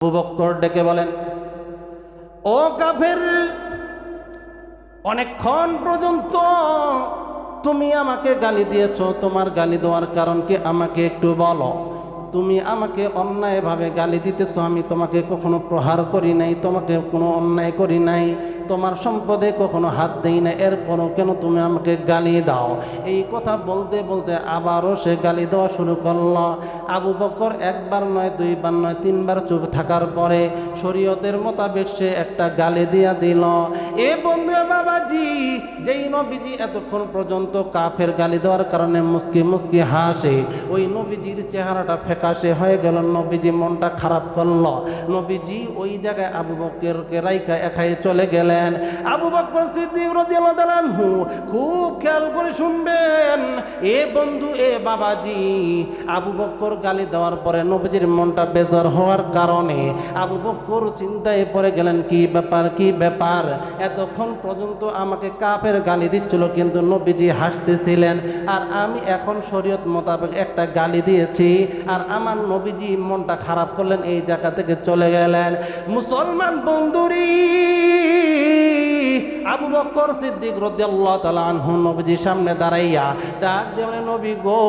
আবু বকর ডেকে বলেন, ও কাফের, অনেকক্ষণ পর্যন্ত তুমি আমাকে গালি দিয়েছো। তোমার গালি দেওয়ার কারণ কি আমাকে একটু বলো। তুমি আমাকে অন্যায়ভাবে গালি দিতেছো। আমি তোমাকে কখনো প্রহার করি নাই, তোমাকে কোনো অন্যায় করি নাই, তোমার সম্পদে কখনো হাত দেই না, এরপরও কেন তুমি আমাকে গালি দাও? এই কথা বলতে বলতে আবারও সে গালি দেওয়া শুরু করলো। আবু বকর একবার নয়, দুইবার নয়, তিনবার চুপ থাকার পরে শরীয়তের মোতাবেক সে একটা গালি দিয়া দিল। এ বন্ধু বাবাজি, যেই নবীজি এতক্ষণ পর্যন্ত কাফের গালি দেওয়ার কারণে মুস্কি মুস্কি হাসে, ওই নবীজির চেহারাটা ফ্যাকাশে হয়ে গেল। নবীজি মনটা খারাপ করল। নবীজি ওই জায়গায় আবু বকরকে রাইখা একাই চলে গেলেন। আবু বকর সিদ্দিক রাদিয়াল্লাহু তাআলা আনহু, খুব খেয়াল করে শুনবেন এ বন্ধু, এ বাবাজি, আবু বকর গালি দেওয়ার পরে নবীজির মনটা বেজার হওয়ার কারণে আবু বকর চিন্তায় পড়ে গেলেন, কি ব্যাপার, কি ব্যাপার, এতক্ষণ পর্যন্ত আমাকে কাফের গালি দিচ্ছিল কিন্তু নবীজি হাসতেছিলেন, আর আমি এখন শরীয়ত মোতাবেক একটা গালি দিয়েছি আর আমার নবীজি মনটা খারাপ করলেন, এই জায়গা থেকে চলে গেলেন। মুসলমান বন্ধুরি, আবু বকর সিদ্দিক রাদিয়াল্লাহু তাআলা আনহু নবীজির সামনে দাঁড়াইয়া ডাক দেন, নবী গো,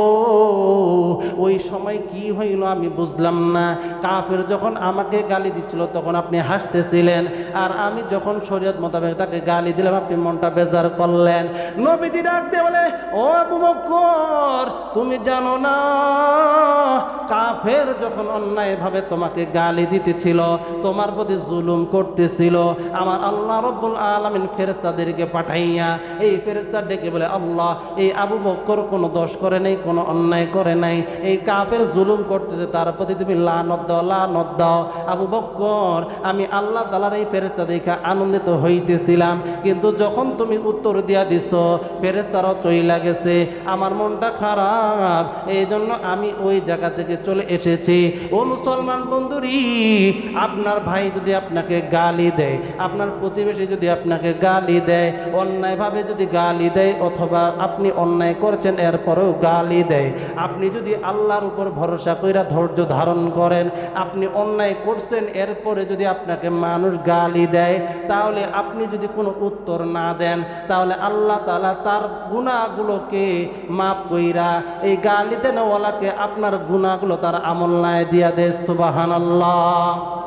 ওই সময় কি হইল আমি বুঝলাম না। কাফের যখন আমাকে গালি দিচ্ছিল তখন আপনি হাসতেছিলেন, আর আমি যখন শরীয়ত মোতাবেক তাকে গালি দিলাম আপনি মনটা বেজার করলেন। নবীজি ডাক দিয়ে বলে, ও আবু বকর, তুমি জানো না কাফের যখন অন্যায়ভাবে তোমাকে গালি দিতেছিল, তোমার প্রতি জুলুম করতেছিল, আমার আল্লাহ রব্বুল আলামিন ফেরেশতাদেরকে পাঠাইয়া এই ফেরেশতা ডেকে বলে, আল্লাহ, এই আবু বকর কোনো দোষ করে নাই, কোনো অন্যায় করে নাই, এই কাফের জুলুম করতেছে, তার প্রতি তুমি লানত দাও, লানত দাও। আবু বকর, আমি আল্লাহ তাআলার এই ফেরেশতা দেখে আনন্দিত হইতেছিলাম, কিন্তু যখন তুমি উত্তর দিয়া দিছো ফেরেশতারাও চইলা গেছে, আমার মনটা খারাপ, এই জন্য আমি ওই জায়গা থেকে চলে এসেছি। ও মুসলমান বন্ধুরি, আপনার ভাই যদি আপনাকে গালি দেয়, আপনার প্রতিবেশী যদি আপনাকে গালি দেয়, অন্যায়ভাবে যদি গালি দেয়, অথবা আপনি অন্যায় করেছেন এরপরেও গালি দেয়, আপনি যদি আল্লাহর উপর ভরসা কইরা ধৈর্য ধারণ করেন, আপনি অন্যায় করছেন এরপরে যদি আপনাকে মানুষ গালি দেয়, তাহলে আপনি যদি কোনো উত্তর না দেন, তাহলে আল্লাহ তাআলা তার গুনাহগুলোকে মাফ কইরা এই গালি দেনওয়ালাকে আপনার গুনাহগুলো তার আমলনায় দিয়া দেয়। সুবহানাল্লাহ।